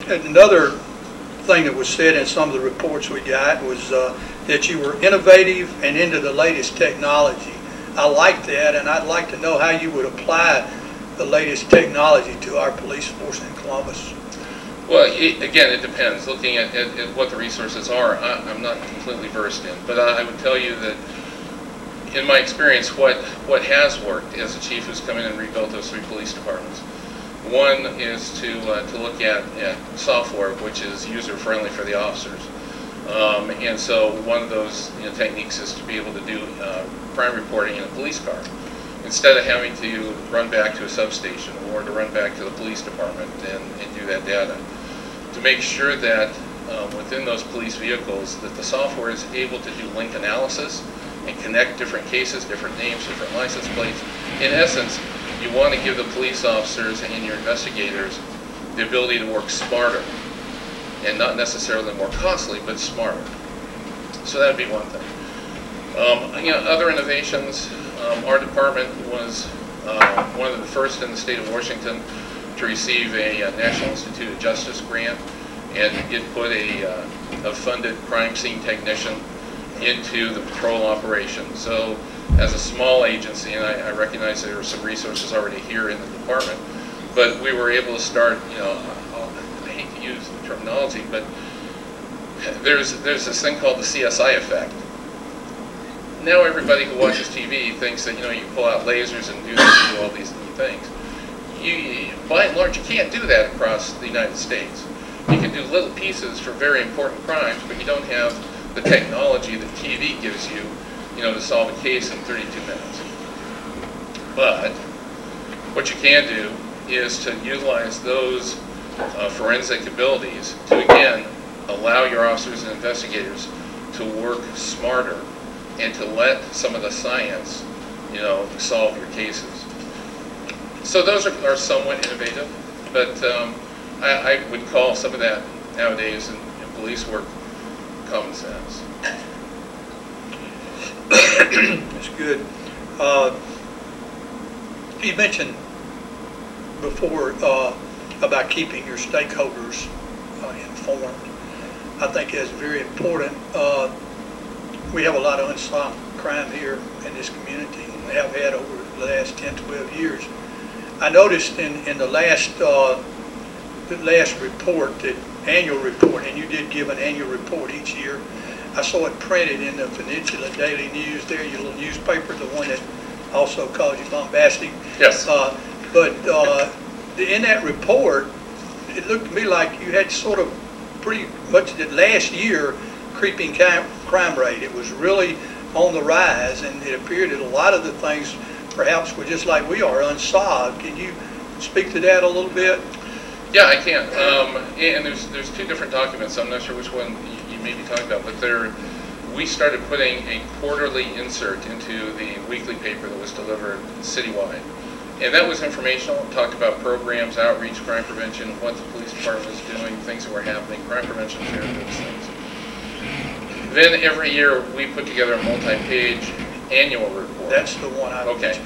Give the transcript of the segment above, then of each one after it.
And another thing that was said in some of the reports we got was that you were innovative and into the latest technology. I like that, and I'd like to know how you would apply the latest technology to our police force in Columbus. Well, again, it depends. Looking at what the resources are, I'm not completely versed in, but I would tell you that in my experience, what has worked as a chief who's come in and rebuilt those 3 police departments. One is to look at software which is user-friendly for the officers. And so one of those techniques is to be able to do crime reporting in a police car, instead of having to run back to a substation or to run back to the police department and do that data. To make sure that within those police vehicles that the software is able to do link analysis and connect different cases, different names, different license plates. In essence, you want to give the police officers and your investigators the ability to work smarter, and not necessarily more costly, but smarter. So that would be one thing. Other innovations, our department was one of the first in the state of Washington to receive a National Institute of Justice grant, and it put a funded crime scene technician into the patrol operation. So as a small agency, and I recognize there are some resources already here in the department, but we were able to start, I hate to use the terminology, but there's this thing called the CSI effect. Now everybody who watches TV thinks that you pull out lasers and do all these new things. By and large, you can't do that across the United States. You can do little pieces for very important crimes, but you don't have the technology that TV gives you, to solve a case in 32 minutes. But what you can do is to utilize those forensic abilities to, again, allow your officers and investigators to work smarter and to let some of the science, solve your cases. So those are somewhat innovative, but I would call some of that nowadays in police work common sense. That's good. You mentioned before about keeping your stakeholders informed. I think that's very important. We have a lot of unsolved crime here in this community, and we have had over the last 10, 12 years. I noticed in the last report, the annual report, and you did give an annual report each year. I saw it printed in the Peninsula Daily News there, your little newspaper, the one that also calls you bombastic. Yes. But in that report, it looked to me like you had sort of pretty much the last year creeping crime rate. It was really on the rise, and it appeared that a lot of the things perhaps were just like we are, unsolved. Can you speak to that a little bit? Yeah, I can. And there's 2 different documents. I'm not sure which one you may be talking about, but we started putting a quarterly insert into the weekly paper that was delivered citywide. And that was informational. It talked about programs, outreach, crime prevention, what the police department was doing, things that were happening, crime prevention fair, those things. Then every year we put together a multi-page annual report. That's the one I okay.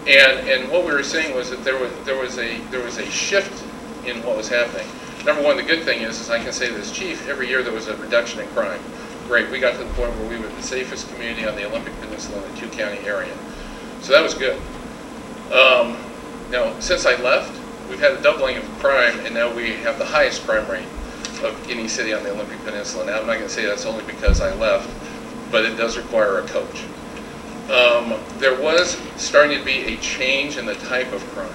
And what we were saying was that there was a shift in what was happening. Number one, the good thing is I can say this, Chief, every year there was a reduction in crime. Great, we got to the point where we were the safest community on the Olympic Peninsula in the 2-county area. So that was good. Now, since I left, we've had a doubling of crime, and now we have the highest crime rate of any city on the Olympic Peninsula. Now, I'm not going to say that's only because I left, but it does require a coach. There was starting to be a change in the type of crime.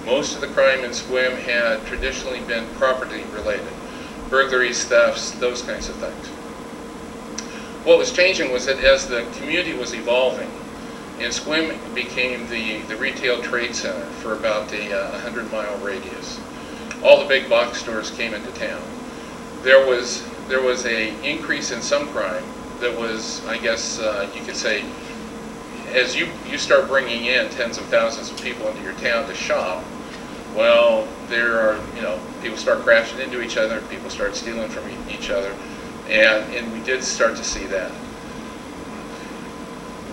Most of the crime in Sequim had traditionally been property related, burglaries, thefts, those kinds of things. What was changing was that as the community was evolving, and Sequim became the retail trade center for about a 100-mile radius. All the big box stores came into town. There was a increase in some crime that was, I guess you could say, as you start bringing in tens of thousands of people into your town to shop, well, there are, people start crashing into each other, people start stealing from each other, and we did start to see that.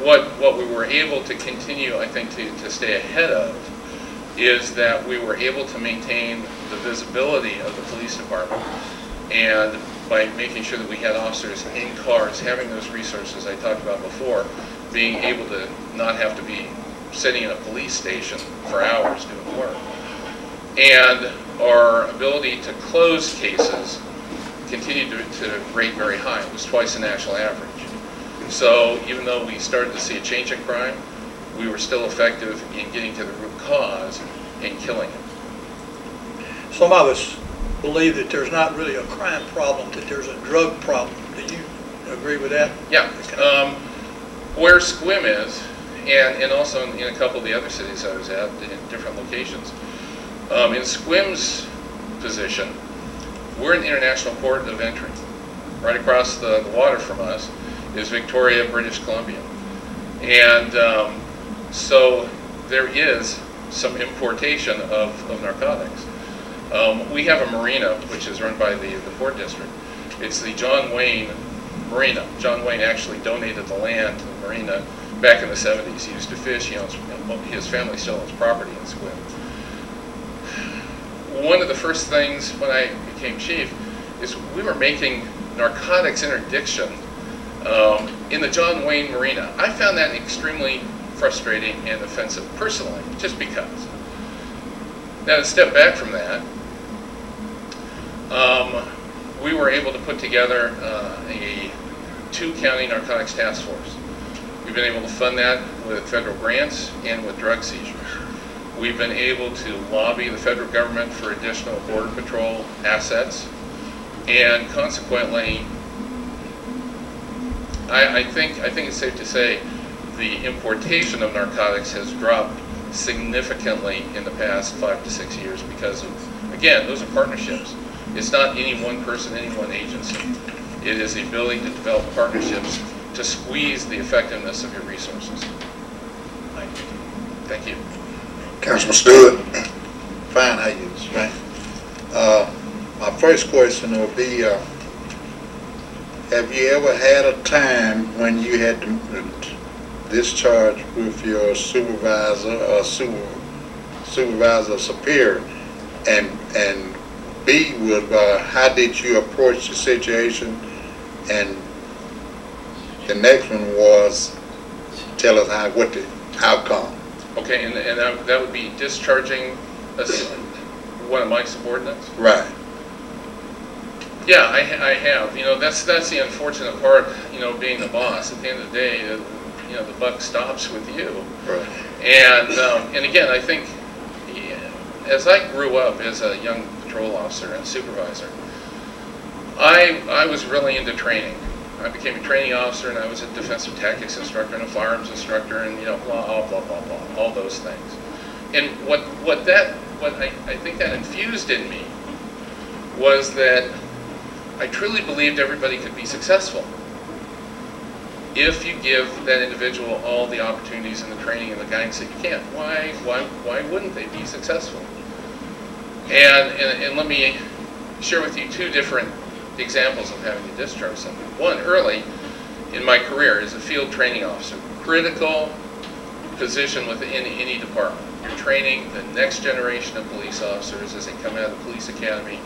What we were able to continue, I think, to stay ahead of is that we were able to maintain the visibility of the police department, and by making sure that we had officers in cars, having those resources I talked about before, being able to not have to be sitting in a police station for hours doing work. And our ability to close cases continued to rate very high. It was twice the national average. So even though we started to see a change in crime, we were still effective in getting to the root cause and killing it. Some of us believe that there's not really a crime problem, that there's a drug problem. Do you agree with that? Yeah. Where SQUIM is, and also in a couple of the other cities I was at, in different locations, in SQUIM's position, we're an international port of entry. Right across the water from us is Victoria, British Columbia. And so there is some importation of narcotics. We have a marina, which is run by the Port District. It's the John Wayne Marina. John Wayne actually donated the land to the marina back in the 70s. He used to fish. He owns, his family still owns property in SQUIM. One of the first things when I became chief is we were making narcotics interdiction in the John Wayne Marina. I found that extremely frustrating and offensive personally, just because. Now to step back from that, we were able to put together a 2-county narcotics task force. We've been able to fund that with federal grants and with drug seizures. We've been able to lobby the federal government for additional Border Patrol assets, and consequently, I think it's safe to say the importation of narcotics has dropped significantly in the past 5 to 6 years because of, again, those are partnerships. It's not any one person, any one agency. It is the ability to develop partnerships to squeeze the effectiveness of your resources. Thank you. Councilman Stewart, fine, how you doing? My first question will be, have you ever had a time when you had to discharge with your supervisor or supervisor superior, and B, would how did you approach the situation, and the next one was tell us what the outcome. Okay, and that would be discharging one of my subordinates? Right. Yeah, I have. You know, that's the unfortunate part, you know, being the boss. At the end of the day, you know, the buck stops with you. Right. And again, I think as I grew up as a young patrol officer and supervisor, I was really into training. I became a training officer, and I was a defensive tactics instructor and a firearms instructor, and, you know, blah, blah, blah, blah, all those things. And what I think that infused in me was that I truly believed everybody could be successful if you give that individual all the opportunities and the training and the guidance that you can. Why wouldn't they be successful? And let me share with you 2 different examples of having to discharge somebody. One, early in my career as a field training officer, critical position within any department. You're training the next generation of police officers as they come out of the police academy,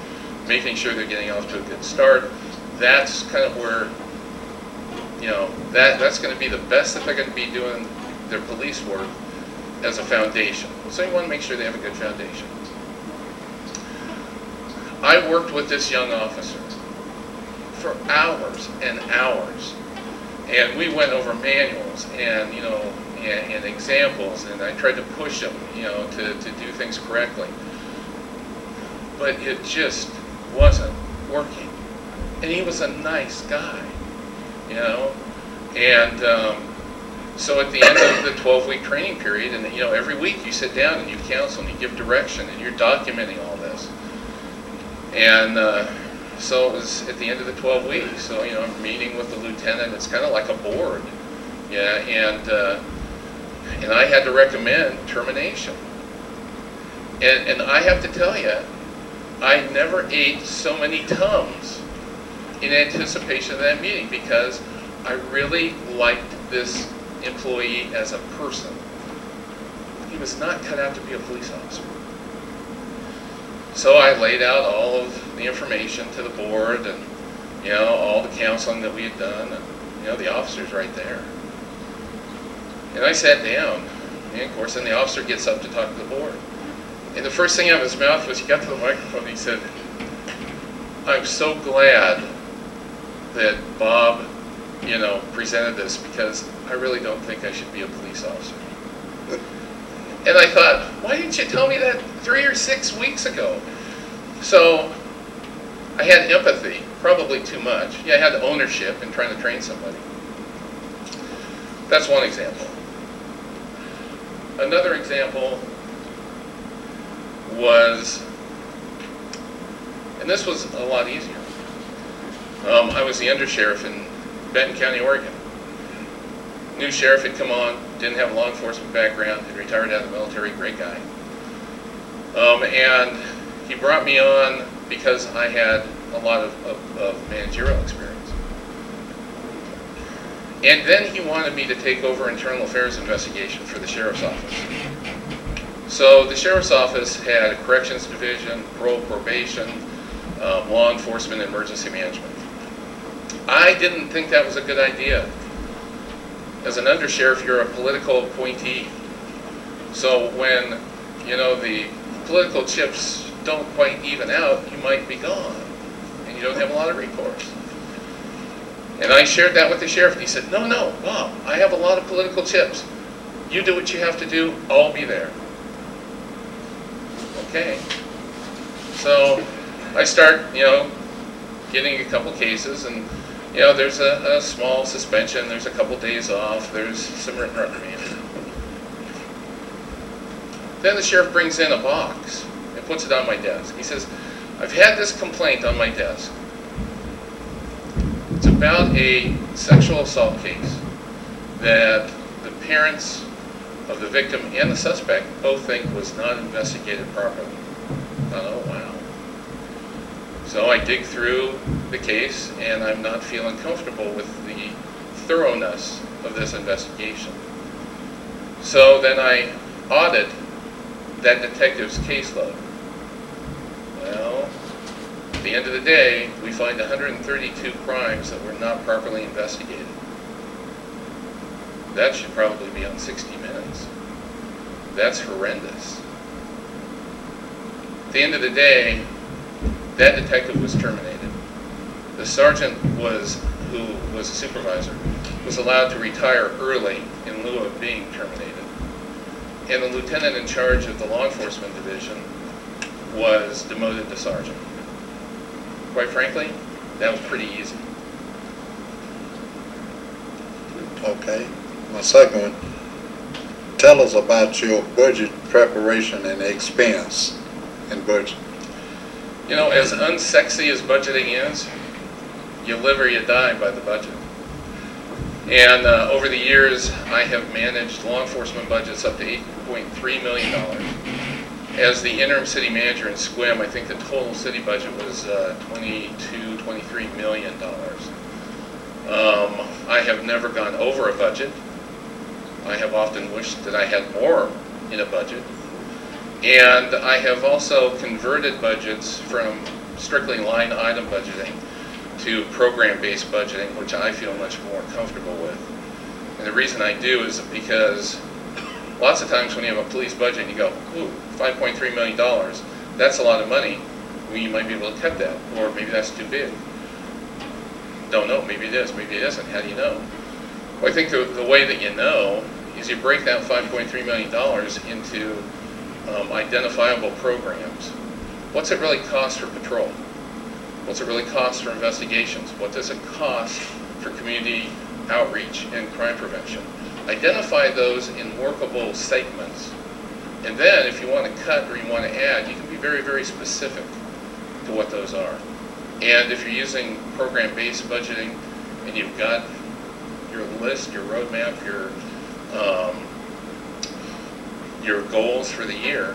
making sure they're getting off to a good start. That's kind of where, you know, that's going to be the best that they're going to be doing their police work as a foundation. So you want to make sure they have a good foundation. I worked with this young officer for hours and hours, and we went over manuals and, you know, and examples, and I tried to push him, you know, to do things correctly, but it just wasn't working. And he was a nice guy, you know, and so at the end of the 12-week training period, and, you know, every week you sit down and you counsel and you give direction and you're documenting all this. And so it was at the end of the 12 weeks. So, you know, I'm meeting with the lieutenant. It's kind of like a board, yeah. And I had to recommend termination. And I have to tell you, I never ate so many Tums in anticipation of that meeting, because I really liked this employee as a person. he was not cut out to be a police officer. So I laid out all of the information to the board and, you know, all the counseling that we had done, and, you know, the officer's right there. And I sat down, and of course then the officer gets up to talk to the board. And the first thing out of his mouth was, he got to the microphone and he said, "I'm so glad that Bob, you know, presented this, because I really don't think I should be a police officer." And I thought, why didn't you tell me that 3 or 6 weeks ago? So I had empathy, probably too much. Yeah, I had ownership in trying to train somebody. That's one example. Another example was, and this was a lot easier. I was the undersheriff in Benton County, Oregon. New sheriff had come on, didn't have a law enforcement background, had retired out of the military, great guy. And he brought me on because I had a lot of managerial experience. And then he wanted me to take over internal affairs investigation for the sheriff's office. So the sheriff's office had a corrections division, parole, probation, law enforcement, and emergency management. I didn't think that was a good idea. As an undersheriff, you're a political appointee. So when, you know, the political chips don't quite even out, you might be gone, and you don't have a lot of recourse. And I shared that with the sheriff, and he said, "No, no, Bob, I have a lot of political chips. You do what you have to do, I'll be there." Okay. So I start, you know, getting a couple cases, and you know, there's a small suspension, there's a couple days off, there's some written reprimand. Then the sheriff brings in a box and puts it on my desk. He says, "I've had this complaint on my desk. It's about a sexual assault case that the parents of the victim and the suspect both think was not investigated properly." I thought, oh wow. So I dig through the case, and I'm not feeling comfortable with the thoroughness of this investigation. So then I audit that detective's caseload. Well, at the end of the day, we find 132 crimes that were not properly investigated. That should probably be on 60 Minutes. That's horrendous. At the end of the day, that detective was terminated. The sergeant who was a supervisor, was allowed to retire early in lieu of being terminated. And the lieutenant in charge of the law enforcement division was demoted to sergeant. Quite frankly, that was pretty easy. Okay. My second one, tell us about your budget preparation and expense and budget. You know, as unsexy as budgeting is, you live or you die by the budget. And over the years, I have managed law enforcement budgets up to $8.3 million. As the interim city manager in Sequim, I think the total city budget was $23 million. I have never gone over a budget. I have often wished that I had more in a budget. And I have also converted budgets from strictly line item budgeting to program-based budgeting, which I feel much more comfortable with. And the reason I do is because lots of times when you have a police budget and you go, ooh, $5.3 million, that's a lot of money. Well, you might be able to cut that, or maybe that's too big. Don't know, maybe it is, maybe it isn't. How do you know? Well, I think the way that you know is you break that $5.3 million into identifiable programs. What's it really cost for patrol? What's it really cost for investigations? What does it cost for community outreach and crime prevention? Identify those in workable segments. And then if you want to cut or you want to add, you can be very, very specific to what those are. And if you're using program-based budgeting and you've got your list, your roadmap, your goals for the year,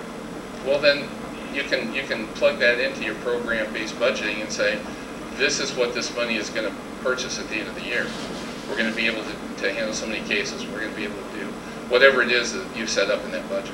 well then you can plug that into your program-based budgeting and say, this is what this money is going to purchase at the end of the year. We're going to be able to handle so many cases. We're going to be able to do whatever it is that you've set up in that budget.